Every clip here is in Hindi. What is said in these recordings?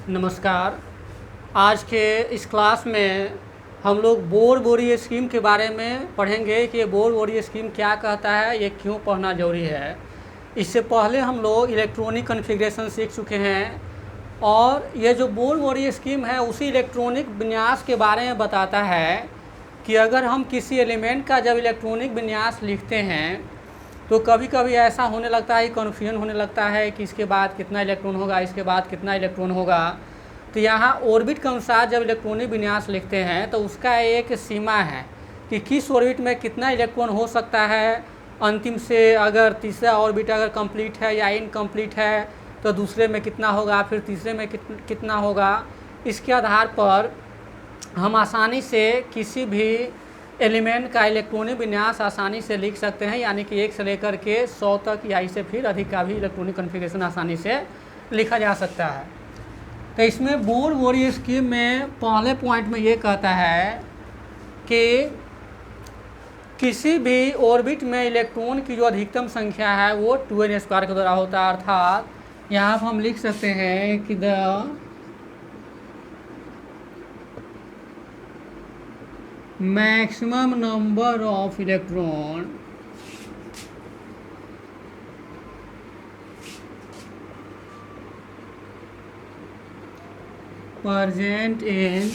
नमस्कार। आज के इस क्लास में हम लोग बोर-बोरी स्कीम के बारे में पढ़ेंगे कि बोर-बोरी स्कीम क्या कहता है, ये क्यों पढ़ना ज़रूरी है। इससे पहले हम लोग इलेक्ट्रॉनिक कॉन्फ़िगरेशन सीख चुके हैं और ये जो बोर-बोरी स्कीम है उसी इलेक्ट्रॉनिक विन्यास के बारे में बताता है कि अगर हम किसी एलिमेंट का जब इलेक्ट्रॉनिक विन्यास लिखते हैं तो कभी कभी ऐसा होने लगता है, कन्फ्यूजन होने लगता है कि इसके बाद कितना इलेक्ट्रॉन होगा, इसके बाद कितना इलेक्ट्रॉन होगा। तो यहाँ ऑर्बिट के अनुसार जब इलेक्ट्रॉनिक विन्यास लिखते हैं तो उसका एक सीमा है कि किस ऑर्बिट में कितना इलेक्ट्रॉन हो सकता है। अंतिम से अगर तीसरा ऑर्बिट अगर कंप्लीट है या इनकम्प्लीट है तो दूसरे में कितना होगा, फिर तीसरे में कितना होगा। इसके आधार पर हम आसानी से किसी भी एलिमेंट का इलेक्ट्रॉनिक विन्यास आसानी से लिख सकते हैं, यानी कि 1 से लेकर के 100 तक या इससे फिर अधिक का भी इलेक्ट्रॉनिक कॉन्फ़िगरेशन आसानी से लिखा जा सकता है। तो इसमें बोर-बोरी स्कीम में पहले पॉइंट में ये कहता है कि किसी भी ऑर्बिट में इलेक्ट्रॉन की जो अधिकतम संख्या है वो 2n² के द्वारा होता है। अर्थात यहाँ पर हम लिख सकते हैं कि the maximum number of electron present in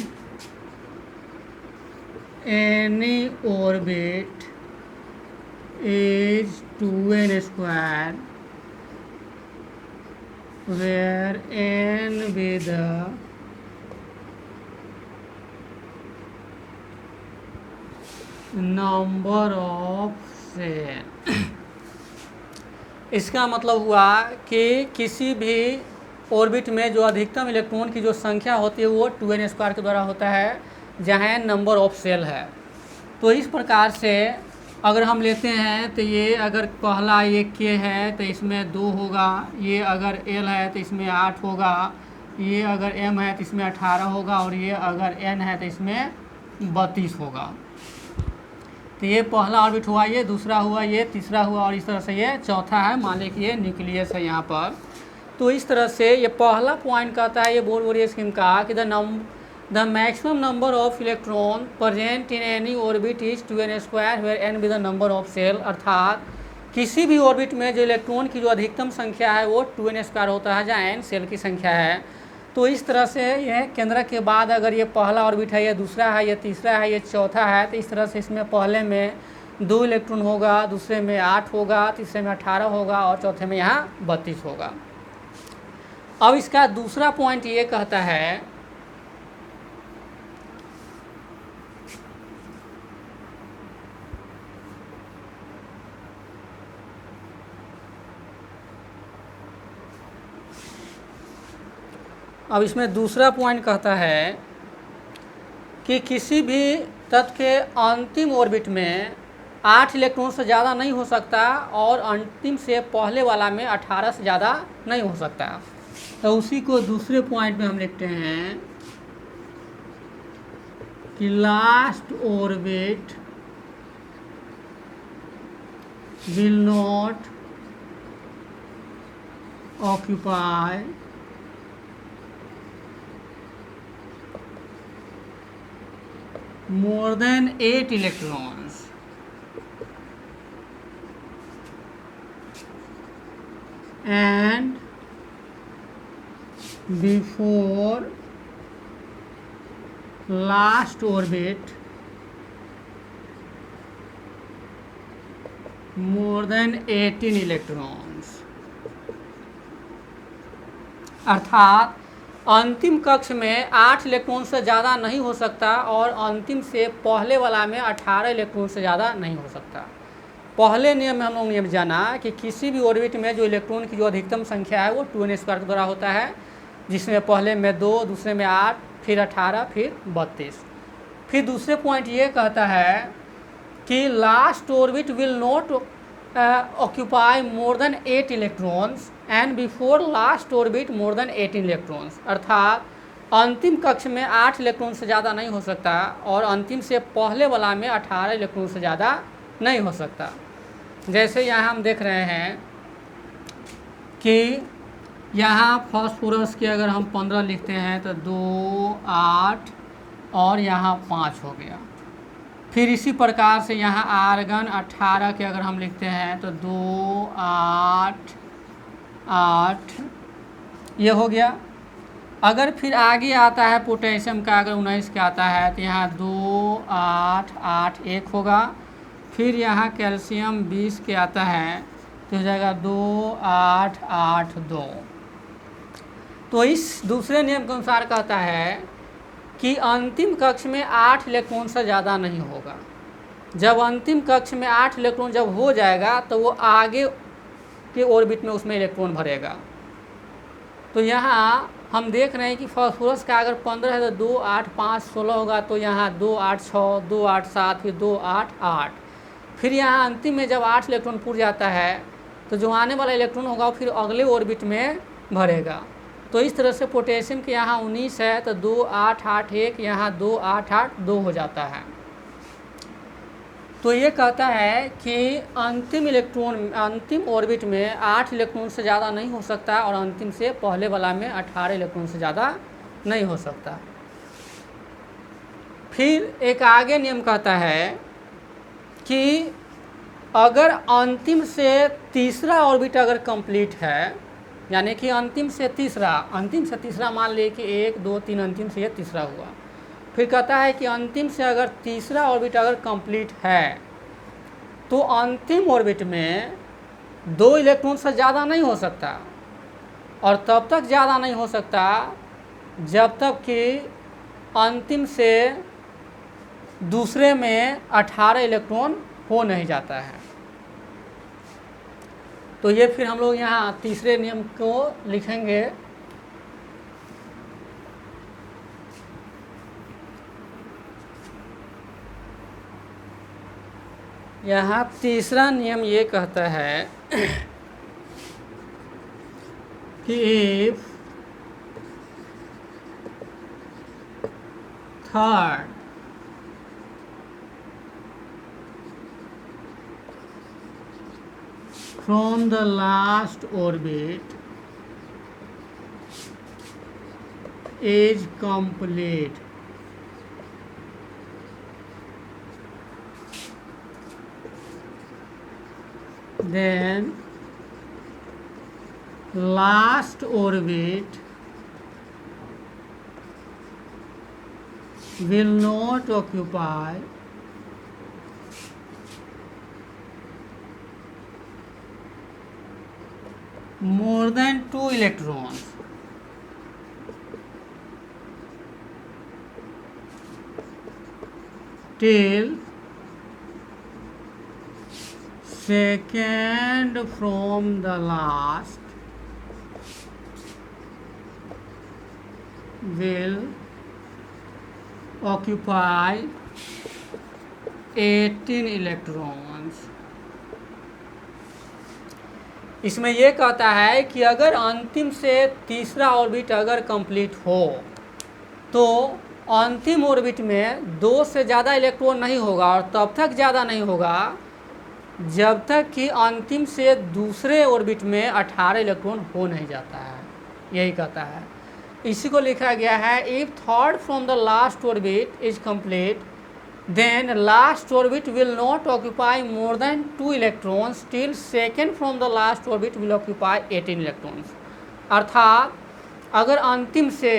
any orbit is 2n², where n be the number of shell. इसका मतलब हुआ कि किसी भी ऑर्बिट में जो अधिकतम इलेक्ट्रॉन की जो संख्या होती है वो 2n² के द्वारा होता है, जहाँ नंबर ऑफ शेल है। तो इस प्रकार से अगर हम लेते हैं तो ये अगर पहला ये k है तो इसमें 2 होगा, ये अगर l है तो इसमें 8 होगा, ये अगर m है तो इसमें 18 होगा और ये अगर n है तो इसमें 32 होगा। तो ये पहला ऑर्बिट हुआ, ये दूसरा हुआ, ये तीसरा हुआ और इस तरह से ये चौथा है। मान लें कि ये न्यूक्लियस है यहाँ पर। तो इस तरह से ये पहला पॉइंट कहता है ये बोर-बोरी स्कीम का कि the maximum number of electron present in any orbit is 2n² where n be the number of shell. अर्थात किसी भी ऑर्बिट में जो इलेक्ट्रॉन की जो अधिकतम संख्या है वो 2n² होता है, जहाँ n शेल की संख्या है। तो इस तरह से यह केंद्र के बाद अगर ये पहला ऑर्बिट है, ये दूसरा है, ये तीसरा है, ये चौथा है, तो इस तरह से इसमें पहले में 2 इलेक्ट्रॉन होगा, दूसरे में 8 होगा, तीसरे में 18 होगा और चौथे में यहाँ 32 होगा। अब इसका दूसरा पॉइंट ये कहता है अब इसमें दूसरा पॉइंट कहता है कि किसी भी तत्व के अंतिम ऑर्बिट में 8 इलेक्ट्रॉन से ज़्यादा नहीं हो सकता और अंतिम से पहले वाला में 18 से ज़्यादा नहीं हो सकता। तो उसी को दूसरे पॉइंट में हम लिखते हैं कि last orbit will not occupy more than 8 electrons and before last orbit more than 18 electrons। अर्थात अंतिम कक्ष में 8 इलेक्ट्रॉन से ज़्यादा नहीं हो सकता और अंतिम से पहले वाला में 18 इलेक्ट्रॉन से ज़्यादा नहीं हो सकता। पहले नियम में हम लोग नियम जाना कि किसी भी ऑर्बिट में जो इलेक्ट्रॉन की जो अधिकतम संख्या है वो 2n² के द्वारा होता है, जिसमें पहले में 2, दूसरे में 8, फिर 18, फिर 32। फिर दूसरे पॉइंट ये कहता है कि last orbit will not occupy more then 8 electrons and before last orbit more than 18 electrons. अर्थात अंतिम कक्ष में 8 इलेक्ट्रॉन से ज़्यादा नहीं हो सकता और अंतिम से पहले वाला में 18 इलेक्ट्रॉन से ज़्यादा नहीं हो सकता। जैसे यहाँ हम देख रहे हैं कि यहाँ फास्फोरस के अगर हम 15 लिखते हैं तो 2 8 और यहाँ 5 हो गया। फिर इसी प्रकार से यहाँ आर्गन 18 के अगर हम लिखते हैं तो 2 8 8 ये हो गया। अगर फिर आगे आता है पोटेशियम का अगर 19 का आता है तो यहाँ 2 8 8 1 होगा। फिर यहाँ कैल्शियम 20 के आता है तो हो जाएगा 2 8 8 2। तो इस दूसरे नियम के अनुसार कहता है कि अंतिम कक्ष में 8 इलेक्ट्रॉन से ज़्यादा नहीं होगा। जब अंतिम कक्ष में 8 इलेक्ट्रॉन जब हो जाएगा तो वो आगे के ऑर्बिट में उसमें इलेक्ट्रॉन भरेगा। तो यहाँ हम देख रहे हैं कि फास्फोरस का अगर 15 है तो 2 8 5 16 होगा। तो यहाँ 2 8 6 2 8 7 फिर 2 8 8। फिर यहाँ अंतिम में जब 8 इलेक्ट्रॉन पूर जाता है तो जो आने वाला इलेक्ट्रॉन होगा वो फिर अगले ऑर्बिट में भरेगा। तो इस तरह से पोटेशियम के यहाँ 19 है तो 2 8 8 1 यहाँ 2 8 8 2 हो जाता है। तो ये कहता है कि अंतिम इलेक्ट्रॉन अंतिम ऑर्बिट में 8 इलेक्ट्रॉन से ज़्यादा नहीं हो सकता और अंतिम से पहले वाला में 18 इलेक्ट्रॉन से ज़्यादा नहीं हो सकता। फिर एक आगे नियम कहता है कि अगर अंतिम से तीसरा ऑर्बिट अगर कंप्लीट है, यानी कि अंतिम से तीसरा मान लिए कि 1 2 3 अंतिम से ये तीसरा हुआ। फिर कहता है कि अंतिम से अगर तीसरा ऑर्बिट अगर कंप्लीट है तो अंतिम ऑर्बिट में 2 इलेक्ट्रॉन से ज़्यादा नहीं हो सकता और तब तक ज़्यादा नहीं हो सकता जब तक कि अंतिम से दूसरे में 18 इलेक्ट्रॉन हो नहीं जाता है। तो ये फिर हम लोग यहाँ तीसरे नियम को लिखेंगे। यहाँ तीसरा नियम ये कहता है कि if third from the last orbit is complete, then last orbit will not occupy more than 2 electrons till second from the last will occupy 18 electrons। इसमें यह कहता है कि अगर अंतिम से तीसरा ऑर्बिट अगर कंप्लीट हो तो अंतिम ऑर्बिट में 2 से ज़्यादा इलेक्ट्रॉन नहीं होगा और तब तक ज़्यादा नहीं होगा जब तक कि अंतिम से दूसरे ऑर्बिट में 18 इलेक्ट्रॉन हो नहीं जाता है। यही कहता है। इसी को लिखा गया है if third from the last orbit is complete then last orbit will not occupy more than 2 electrons till second from the last orbit will occupy 18 electrons। अर्थात अगर अंतिम से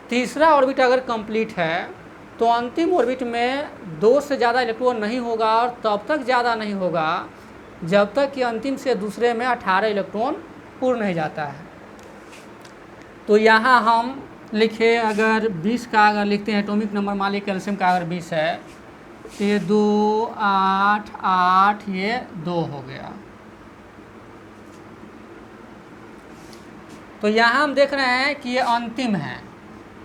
तीसरा ऑर्बिट अगर कंप्लीट है तो अंतिम ऑर्बिट में 2 से ज़्यादा इलेक्ट्रॉन नहीं होगा और तब तक ज़्यादा नहीं होगा जब तक कि अंतिम से दूसरे में 18 इलेक्ट्रॉन पूर्ण नहीं जाता है। तो यहाँ हम लिखे अगर 20 का अगर लिखते हैं एटॉमिक नंबर मान लीजिए कैल्शियम का अगर 20 है तो ये 2 8 8 ये 2 हो गया। तो यहाँ हम देख रहे हैं कि ये अंतिम है,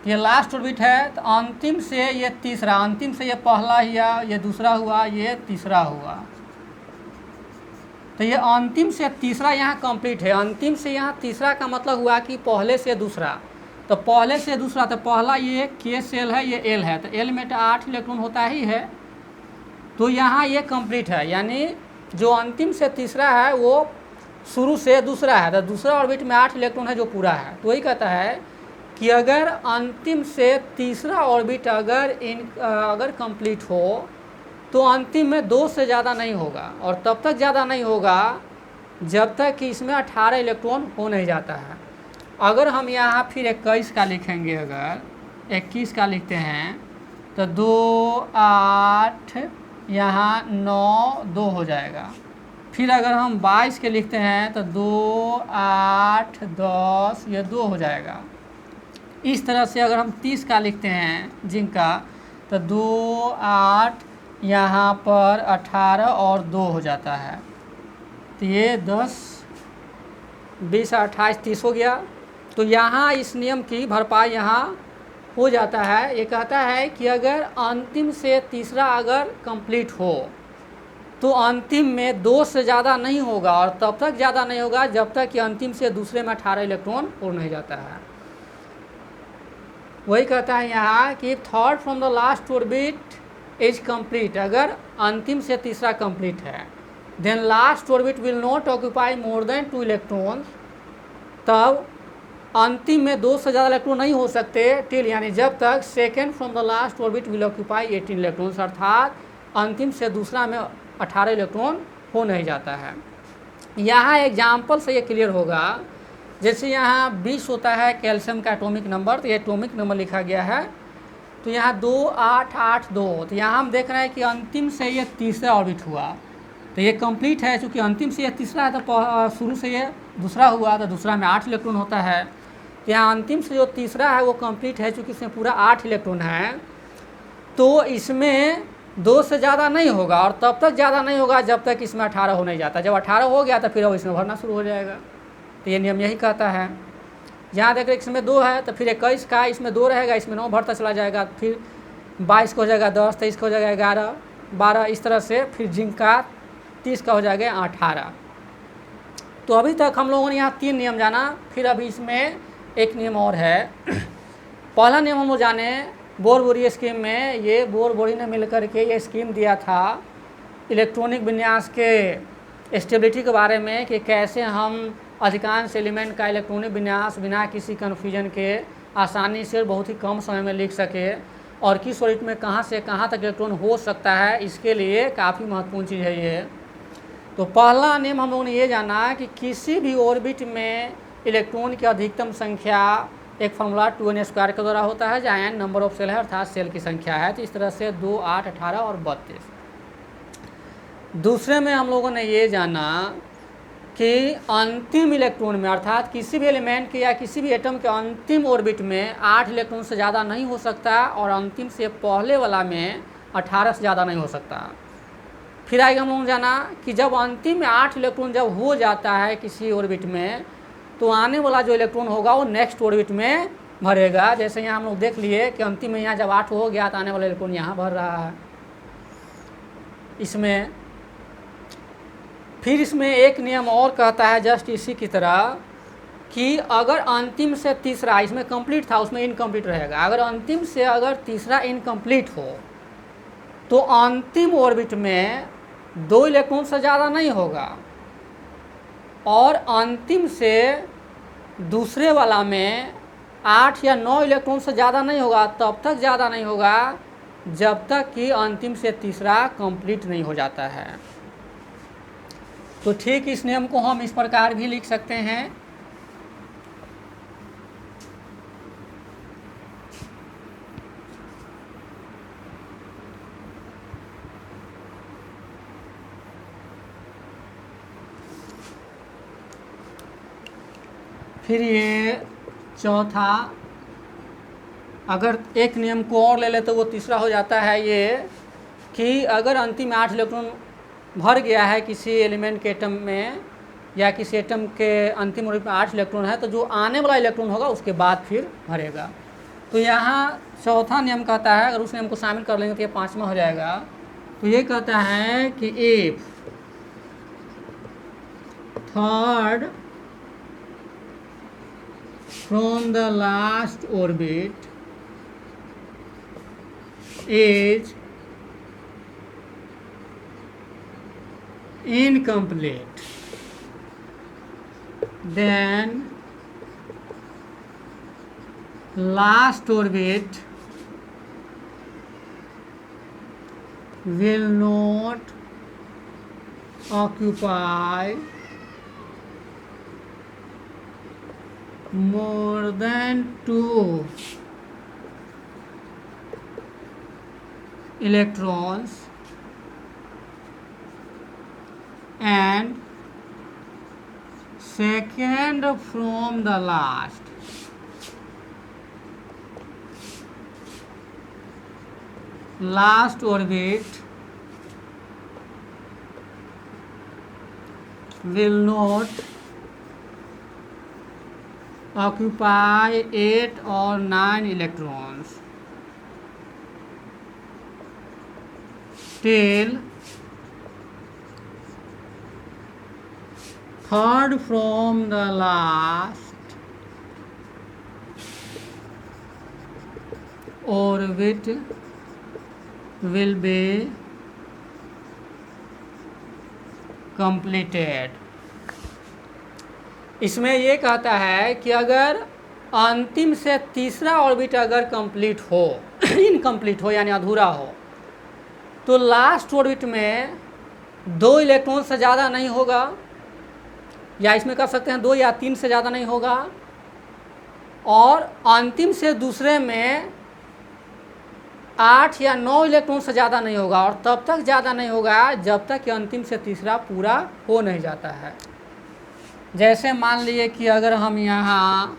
ये लास्ट ऑर्बिट है। तो अंतिम से ये तीसरा, अंतिम से ये पहला हुआ, ये दूसरा हुआ, ये तीसरा हुआ। तो ये अंतिम से तीसरा यहाँ कंप्लीट है। अंतिम से यहाँ तीसरा का मतलब हुआ कि पहले से दूसरा। तो पहले से दूसरा, तो पहला ये के सेल है, ये एल है, तो एल में तो 8 इलेक्ट्रॉन होता ही है। तो यहाँ ये कंप्लीट है, यानी जो अंतिम से तीसरा है वो शुरू से दूसरा है, तो दूसरा ऑर्बिट में 8 इलेक्ट्रॉन है जो पूरा है। तो वही कहता है कि अगर अंतिम से तीसरा ऑर्बिट अगर कंप्लीट हो तो अंतिम में 2 से ज़्यादा नहीं होगा, और तब तक ज़्यादा नहीं होगा जब तक कि इसमें 18 इलेक्ट्रॉन हो नहीं जाता है। अगर हम यहाँ फिर 21 का लिखेंगे, अगर 21 का लिखते हैं तो 2 8 यहाँ 9 2 हो जाएगा। फिर अगर हम 22 के लिखते हैं तो 2 8 10 ये 2 हो जाएगा। इस तरह से अगर हम 30 का लिखते हैं जिंक का तो 2 8 यहाँ पर 18 और 2 हो जाता है। तो ये 10 20 28 30 हो गया। तो यहाँ इस नियम की भरपाई यहाँ हो जाता है। ये कहता है कि अगर अंतिम से तीसरा अगर कंप्लीट हो तो अंतिम में 2 से ज़्यादा नहीं होगा, और तब तक ज़्यादा नहीं होगा जब तक कि अंतिम से दूसरे में 18 इलेक्ट्रॉन हो नहीं जाता है। वही कहता है यहाँ कि third from the last orbit is complete, अगर अंतिम से तीसरा कंप्लीट है, then last orbit will not occupy more than 2 electrons, तब अंतिम में 2 से ज़्यादा इलेक्ट्रॉन नहीं हो सकते टिल, यानी जब तक second from the last orbit will occupy 18 electrons, अर्थात अंतिम से दूसरा में 18 इलेक्ट्रॉन हो नहीं जाता है। यहाँ एग्जाम्पल से ये क्लियर होगा, जैसे यहाँ 20 होता है कैल्शियम का एटॉमिक नंबर, तो ये एटॉमिक नंबर लिखा गया है। तो यहाँ 2 8 8 2, तो यहाँ हम देख रहे हैं कि अंतिम से ये तीसरा ऑर्बिट हुआ, तो ये कंप्लीट है। चूँकि अंतिम से ये तीसरा है तो शुरू से ये दूसरा हुआ, तो दूसरा में 8 इलेक्ट्रॉन होता है। तो यहाँ अंतिम से जो तीसरा है वो कंप्लीट है, चूँकि इसमें पूरा 8 इलेक्ट्रॉन है, तो इसमें 2 से ज़्यादा नहीं होगा, और तब तक ज़्यादा नहीं होगा जब तक इसमें 18 हो नहीं जाता। जब 18 हो गया तो फिर वो इसमें भरना शुरू हो जाएगा। तो ये नियम यही कहता है। यहाँ देख रहे इसमें 2 है तो फिर 21 का इसमें 2 रहेगा, इसमें 9 भरता चला जाएगा, फिर 22 का हो जाएगा 10, 23 का हो जाएगा 11 12, इस तरह से फिर जिंक का 30 का हो जाएगा 18। तो अभी तक हम लोगों ने यहाँ 3 नियम जाना। फिर अभी इसमें एक नियम और है। पहला नियम हम लोग जाने बोर बोरी स्कीम में, ये बोर बोरी ने मिलकर के ये स्कीम दिया था इलेक्ट्रॉनिक विन्यास के स्टेबिलिटी के बारे में, कि कैसे हम अधिकांश एलिमेंट का इलेक्ट्रॉनिक विन्यास बिना किसी कन्फ्यूजन के आसानी से बहुत ही कम समय में लिख सके, और किस ऑर्बिट में कहाँ से कहाँ तक इलेक्ट्रॉन हो सकता है, इसके लिए काफ़ी महत्वपूर्ण चीज़ है ये। तो पहला नियम हम लोगों ने ये जाना कि किसी भी ऑर्बिट में इलेक्ट्रॉन की अधिकतम संख्या एक फार्मूला 2n² के द्वारा होता है, जहाँ n नंबर ऑफ सेल है अर्थात सेल की संख्या है। तो इस तरह से 2 8 18 और 32। दूसरे में हम लोगों ने ये जाना कि अंतिम इलेक्ट्रॉन में, अर्थात किसी भी एलिमेंट के या किसी भी एटम के अंतिम ऑर्बिट में 8 इलेक्ट्रॉन से ज़्यादा नहीं हो सकता, और अंतिम से पहले वाला में 18 से ज़्यादा नहीं हो सकता। फिर आगे हम लोग जाना कि जब अंतिम में 8 इलेक्ट्रॉन जब हो जाता है किसी ऑर्बिट में, तो आने वाला जो इलेक्ट्रॉन होगा वो नेक्स्ट ऑर्बिट में भरेगा। जैसे यहाँ हम लोग देख लिए कि अंतिम में यहाँ जब 8 हो गया तो आने वाला इलेक्ट्रॉन यहाँ भर रहा है इसमें। फिर इसमें एक नियम और कहता है जस्ट इसी की तरह, कि अगर अंतिम से तीसरा, इसमें कंप्लीट था उसमें इनकम्प्लीट रहेगा, अगर अंतिम से अगर तीसरा इनकम्प्लीट हो तो अंतिम ऑर्बिट में 2 इलेक्ट्रॉन से ज़्यादा नहीं होगा, और अंतिम से दूसरे वाला में 8 या 9 इलेक्ट्रॉन से ज़्यादा नहीं होगा, तब तक ज़्यादा नहीं होगा जब तक कि अंतिम से तीसरा कंप्लीट नहीं हो जाता है। तो ठीक इस नियम को हम इस प्रकार भी लिख सकते हैं, फिर ये चौथा, अगर एक नियम को और ले ले तो वो तीसरा हो जाता है ये, कि अगर अंतिम 8 इलेक्ट्रॉन भर गया है किसी एलिमेंट के एटम में, या किसी एटम के अंतिम ऑर्बिट में 8 इलेक्ट्रॉन है, तो जो आने वाला इलेक्ट्रॉन होगा उसके बाद फिर भरेगा। तो यहाँ चौथा नियम कहता है, अगर उस नियम को शामिल कर लेंगे तो ये 5वां हो जाएगा। तो ये कहता है कि if third from the last orbit is incomplete, then last orbit will not occupy more than 2 electrons and second from the last orbit will not occupy 8 or 9 electrons till third from the last orbit will be completed। इसमें ये कहता है कि अगर अंतिम से तीसरा ऑर्बिट अगर कंप्लीट हो इनकम्प्लीट हो यानी अधूरा हो, तो लास्ट ऑर्बिट में 2 इलेक्ट्रॉन से ज़्यादा नहीं होगा, या इसमें कर सकते हैं 2 या 3 से ज़्यादा नहीं होगा, और अंतिम से दूसरे में 8 या 9 इलेक्ट्रॉन से ज़्यादा नहीं होगा, और तब तक ज़्यादा नहीं होगा जब तक कि अंतिम से तीसरा पूरा हो नहीं जाता है। जैसे मान लिए कि अगर हम यहाँ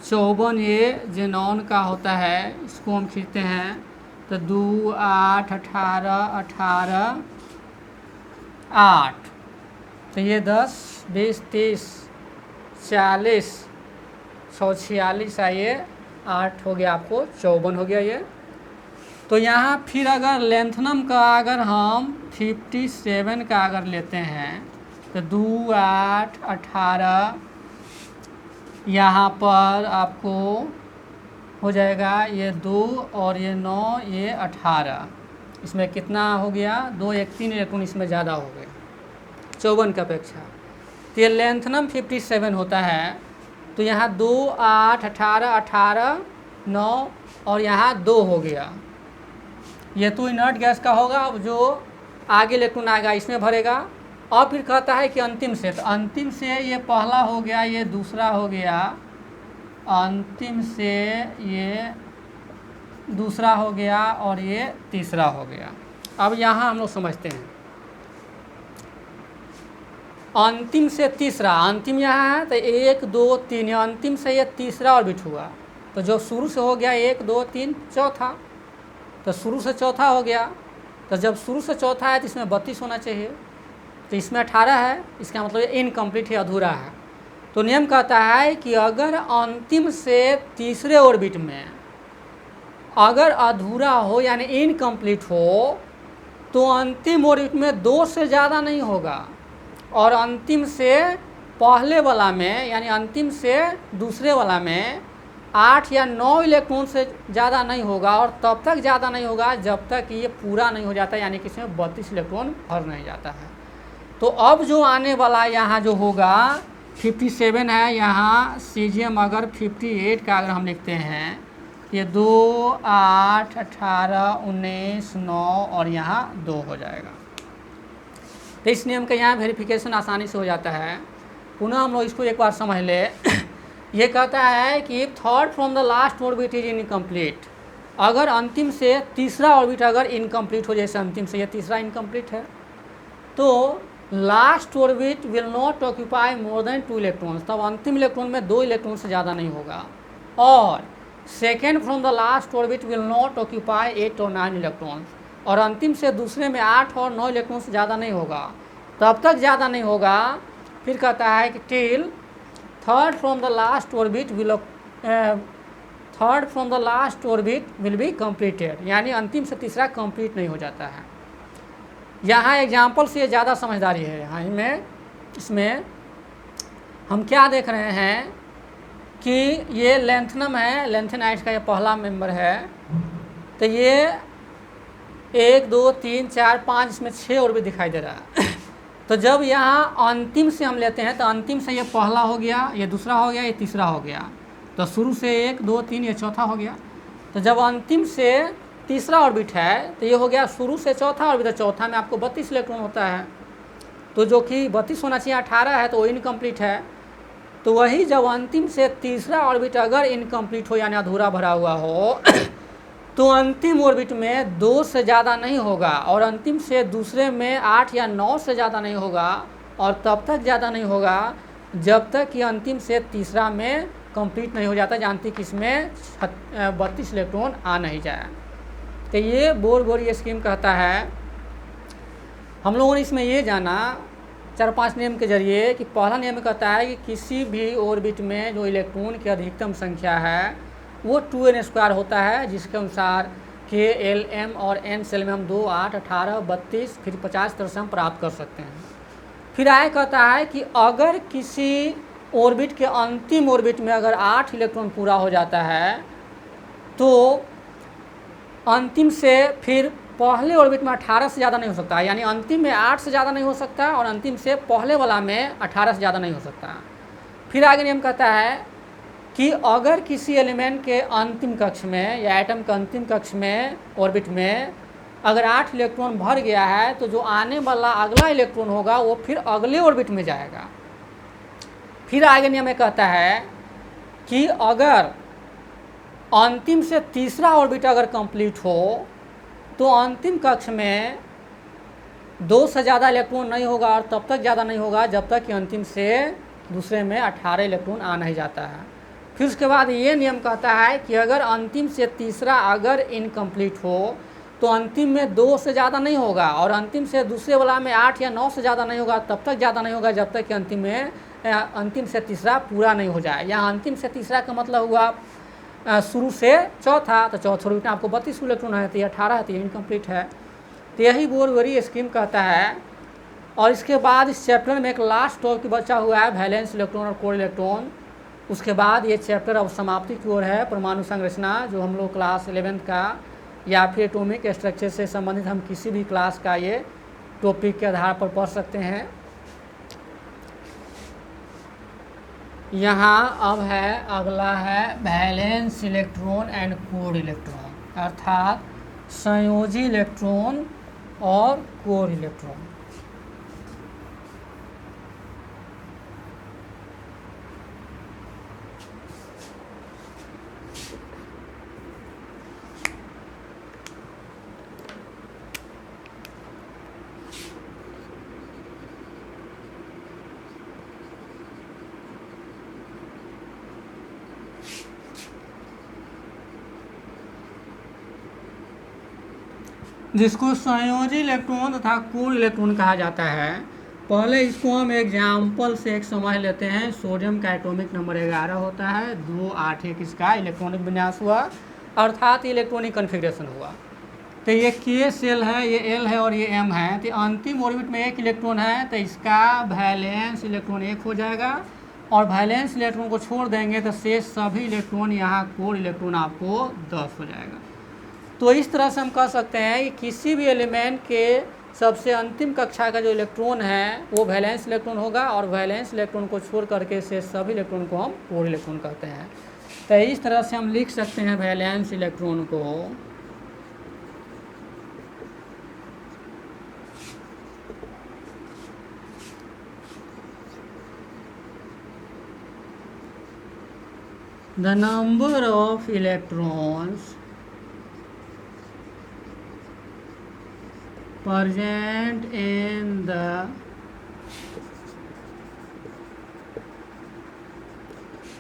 54 ये जेनॉन का होता है, इसको हम खींचते हैं तो 2 8 18 18 8, तो ये 10 20 30 40 146 ये 8 हो गया, आपको 54 हो गया ये। तो यहाँ फिर अगर लेंथनम का अगर हम 57 का अगर लेते हैं तो 2 8 18 यहाँ पर आपको हो जाएगा ये 2 और ये 9 ये 18, इसमें कितना हो गया 2 1 3 इलेक्ट्रॉन इसमें ज़्यादा हो गए 54 की अपेक्षा। तो ये लेंथनम 57 होता है। तो यहाँ 2 8 18 18 9 और यहाँ 2 हो गया, ये तो इनर्ट गैस का होगा। अब जो आगे इलेक्ट्रॉन आएगा इसमें भरेगा। और फिर कहता है कि अंतिम से, तो अंतिम से ये पहला हो गया, ये दूसरा हो गया, अंतिम से ये दूसरा हो गया और ये तीसरा हो गया। अब यहाँ हम लोग समझते हैं अंतिम से तीसरा, अंतिम यहाँ है तो 1 2 3, अंतिम से ये तीसरा ऑर्बिट हुआ। तो जो शुरू से हो गया 1 2 3 चौथा, तो शुरू से चौथा हो गया। तो जब शुरू से चौथा है तो इसमें 32 होना चाहिए, तो इसमें 18 है, इसका मतलब इनकम्प्लीट है, अधूरा है। तो नियम कहता है कि अगर अंतिम से तीसरे ऑर्बिट में अगर अधूरा हो यानी इनकम्प्लीट हो, तो अंतिम ऑर्बिट में 2 से ज़्यादा नहीं होगा, और अंतिम से पहले वाला में यानी अंतिम से दूसरे वाला में 8 या 9 इलेक्ट्रॉन से ज़्यादा नहीं होगा, और तब तक ज़्यादा नहीं होगा जब तक ये पूरा नहीं हो जाता, यानी कि इसमें 32 इलेक्ट्रॉन भर नहीं जाता है। तो अब जो आने वाला यहाँ जो होगा 57 है, यहाँ सीजीएम अगर 58 का अगर हम लिखते हैं, ये 2 8 18 19 9 और यहाँ 2 हो जाएगा। तो इस नियम का यहाँ वेरिफिकेशन आसानी से हो जाता है। पुनः हम लोग इसको एक बार समझ ले। ये कहता है कि third from the last orbit is incomplete, अगर अंतिम से तीसरा ऑर्बिट अगर इनकम्प्लीट हो, जैसे अंतिम से ये तीसरा इनकम्प्लीट है, तो last orbit will not occupy more than 2 electrons, तब अंतिम इलेक्ट्रॉन में 2 इलेक्ट्रॉन से ज़्यादा नहीं होगा। और second from the last orbit will not occupy 8 और 9 इलेक्ट्रॉन्स, और अंतिम से दूसरे में 8 और 9 इलेक्ट्रॉन से ज़्यादा नहीं होगा, तब तक ज़्यादा नहीं होगा। फिर कहता है कि till third from the last orbit will be completed, यानी अंतिम से तीसरा कंप्लीट नहीं हो जाता है। यहाँ एग्जाम्पल से ज़्यादा समझदारी है। यहाँ इसमें हम क्या देख रहे हैं कि ये लेंथनम है, लेंथेनाइट्स का ये पहला मेंबर है। तो ये 1 2 3 4 5 इसमें 6 ऑर्बिट दिखाई दे रहा है। तो जब यहाँ अंतिम से हम लेते हैं तो अंतिम से ये पहला हो गया, ये दूसरा हो गया, ये तीसरा हो गया, तो शुरू से 1 2 3 ये चौथा हो गया। तो जब अंतिम से तीसरा ऑर्बिट है तो ये हो गया शुरू से चौथा ऑर्बिट, तो चौथा में आपको 32 इलेक्ट्रॉन होता है, तो जो कि 32 होना चाहिए 18 है, तो वो इनकम्प्लीट है। तो वही जब अंतिम से तीसरा ऑर्बिट अगर इनकम्प्लीट हो यानी अधूरा भरा हुआ हो तो अंतिम ऑर्बिट में 2 से ज़्यादा नहीं होगा और अंतिम से दूसरे में 8 या 9 से ज़्यादा नहीं होगा, और तब तक ज़्यादा नहीं होगा जब तक कि अंतिम से तीसरा में कंप्लीट नहीं हो जाता, जानती कि इसमें 32 इलेक्ट्रॉन आ नहीं जाए। तो ये बोर ये स्कीम कहता है। हम लोगों ने इसमें ये जाना 4-5 नियम के जरिए कि पहला नियम कहता है कि किसी भी ऑर्बिट में जो इलेक्ट्रॉन की अधिकतम संख्या है वो 2n² होता है, जिसके अनुसार k, l, m और n सेल में हम 2, 8, 18, 32 फिर 50 तरह से हम प्राप्त कर सकते हैं। फिर आगे कहता है कि अगर किसी ऑर्बिट के अंतिम ऑर्बिट में अगर 8 इलेक्ट्रॉन पूरा हो जाता है तो अंतिम से फिर पहले ऑर्बिट में 18 से ज़्यादा नहीं हो सकता, यानी अंतिम में 8 से ज़्यादा नहीं हो सकता और अंतिम से पहले वाला में 18 से ज़्यादा नहीं हो सकता। फिर आगे नियम कहता है कि अगर किसी एलिमेंट के अंतिम कक्ष में या एटम के अंतिम कक्ष में ऑर्बिट में अगर 8 इलेक्ट्रॉन भर गया है तो जो आने वाला अगला इलेक्ट्रॉन होगा वो फिर अगले ऑर्बिट में जाएगा। फिर आगे नियम में कहता है कि अगर अंतिम से तीसरा ऑर्बिट अगर कंप्लीट हो तो अंतिम कक्ष में 2 से ज़्यादा इलेक्ट्रॉन नहीं होगा और तब तक ज़्यादा नहीं होगा जब तक कि अंतिम से दूसरे में 18 इलेक्ट्रॉन आ नहीं जाता है। फिर उसके बाद ये नियम कहता है कि अगर अंतिम से तीसरा अगर इनकम्प्लीट हो तो अंतिम में 2 से ज़्यादा नहीं होगा और अंतिम से दूसरे वाला में 8 या 9 से ज़्यादा नहीं होगा, तब तक ज़्यादा नहीं होगा जब तक कि अंतिम से तीसरा पूरा नहीं हो जाए। यहाँ अंतिम से तीसरा का मतलब हुआ शुरू से चौथा, तो चौथे ऑर्बिट में आपको 32 इलेक्ट्रॉन है तो ये 18 है तो ये इनकम्प्लीट है। तो यही बोर स्कीम कहता है। और इसके बाद इस चैप्टर में एक लास्ट टॉपिक बचा हुआ है वैलेंस इलेक्ट्रॉन और कोर इलेक्ट्रॉन। उसके बाद ये चैप्टर अब समाप्ति की ओर है। परमाणु संरचना जो हम लोग क्लास 11th का या फिर एटॉमिक स्ट्रक्चर से संबंधित हम किसी भी क्लास का ये टॉपिक के आधार पर पढ़ सकते हैं। यहाँ अब है अगला है valence electron and core electron, अर्थात संयोजी इलेक्ट्रॉन और कोर इलेक्ट्रॉन। जिसको संयोजी इलेक्ट्रॉन तथा कोर इलेक्ट्रॉन कहा जाता है। पहले इसको हम एग्जाम्पल से एक समझ लेते हैं। सोडियम का एटॉमिक नंबर 11 होता है, 2 8 1 इसका इलेक्ट्रॉनिक विन्यास हुआ, अर्थात इलेक्ट्रॉनिक कन्फिग्रेशन हुआ। तो ये K सेल है, ये L है और ये M है। तो अंतिम ऑर्बिट में 1 इलेक्ट्रॉन है तो इसका वैलेंस इलेक्ट्रॉन 1 हो जाएगा और वैलेंस इलेक्ट्रॉन को छोड़ देंगे तो शेष सभी इलेक्ट्रॉन यहाँ कोर इलेक्ट्रॉन आपको 10 हो जाएगा। तो इस तरह से हम कह सकते हैं कि किसी भी एलिमेंट के सबसे अंतिम कक्षा का जो इलेक्ट्रॉन है वो वैलेंस इलेक्ट्रॉन होगा और वैलेंस इलेक्ट्रॉन को छोड़ करके से सभी इलेक्ट्रॉन को हम कोर इलेक्ट्रॉन कहते हैं। तो इस तरह से हम लिख सकते हैं वैलेंस इलेक्ट्रॉन को the number of electrons present in the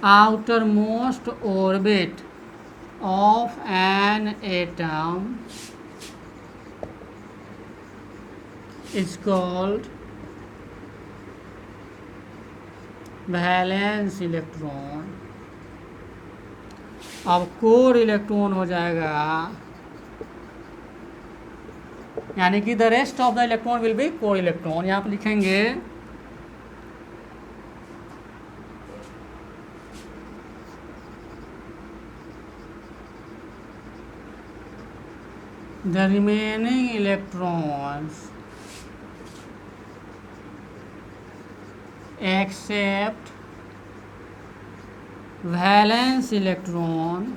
outermost orbit of an atom is called valence electron. अब कोर इलेक्ट्रॉन हो जाएगा, यानी कि the rest of the electron will be core electron. यहाँ पर लिखेंगे the remaining electrons except valence electron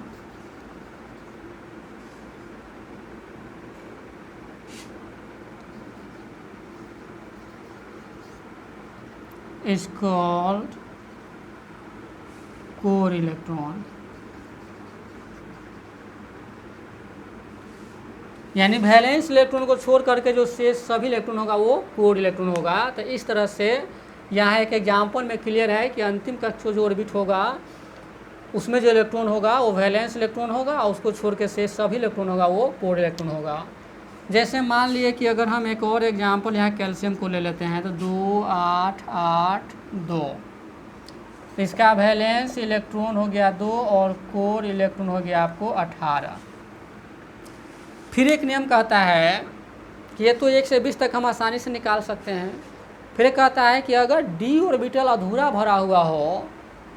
is called core electron. यानी वैलेंस इलेक्ट्रॉन को छोड़ करके जो शेष सभी इलेक्ट्रॉन होगा वो कोर इलेक्ट्रॉन होगा। तो इस तरह से यहाँ एक एग्जाम्पल में क्लियर है कि अंतिम कक्षा जो ऑर्बिट होगा उसमें जो इलेक्ट्रॉन होगा वो वैलेंस इलेक्ट्रॉन होगा और उसको छोड़ के शेष सभी इलेक्ट्रॉन होगा वो कोर इलेक्ट्रॉन होगा। जैसे मान लिए कि अगर हम एक और एग्जाम्पल यहाँ कैल्शियम को ले लेते हैं तो 2 8 8 2, इसका वैलेंस इलेक्ट्रॉन हो गया 2 और कोर इलेक्ट्रॉन हो गया आपको 18। फिर एक नियम कहता है कि ये तो 1 से 20 तक हम आसानी से निकाल सकते हैं। फिर कहता है कि अगर डी ऑर्बिटल अधूरा भरा हुआ हो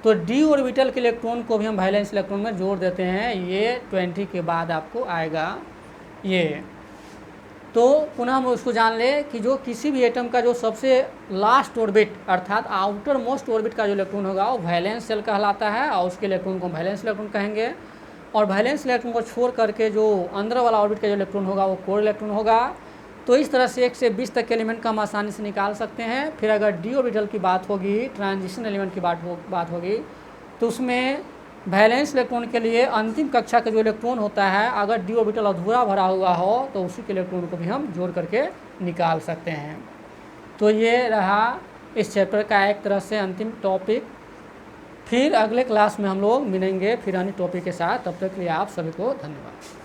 तो डी ऑर्बिटल के इलेक्ट्रॉन को भी हम वैलेंस इलेक्ट्रॉन में जोड़ देते हैं। ये 20 के बाद आपको आएगा ये। तो पुनः हम उसको जान ले कि जो किसी भी एटम का जो सबसे लास्ट ऑर्बिट अर्थात आउटर मोस्ट ऑर्बिट का जो इलेक्ट्रॉन होगा वो वैलेंस शेल कहलाता है और उसके इलेक्ट्रॉन को वैलेंस इलेक्ट्रॉन कहेंगे। और वैलेंस इलेक्ट्रॉन को छोड़ करके जो अंदर वाला ऑर्बिट का जो इलेक्ट्रॉन होगा वो कोर इलेक्ट्रॉन होगा। तो इस तरह से 1 से 20 तक के एलिमेंट का हम आसानी से निकाल सकते हैं। फिर अगर डी ऑर्बिटल की बात होगी, ट्रांजिशन एलिमेंट की बात होगी, तो उसमें वैलेंस इलेक्ट्रॉन के लिए अंतिम कक्षा का जो इलेक्ट्रॉन होता है अगर डी ऑर्बिटल अधूरा भरा हुआ हो तो उसी के इलेक्ट्रॉन को भी हम जोड़ करके निकाल सकते हैं। तो ये रहा इस चैप्टर का एक तरह से अंतिम टॉपिक। फिर अगले क्लास में हम लोग मिलेंगे फिर अन्य टॉपिक के साथ। तब तक के लिए आप सभी को धन्यवाद।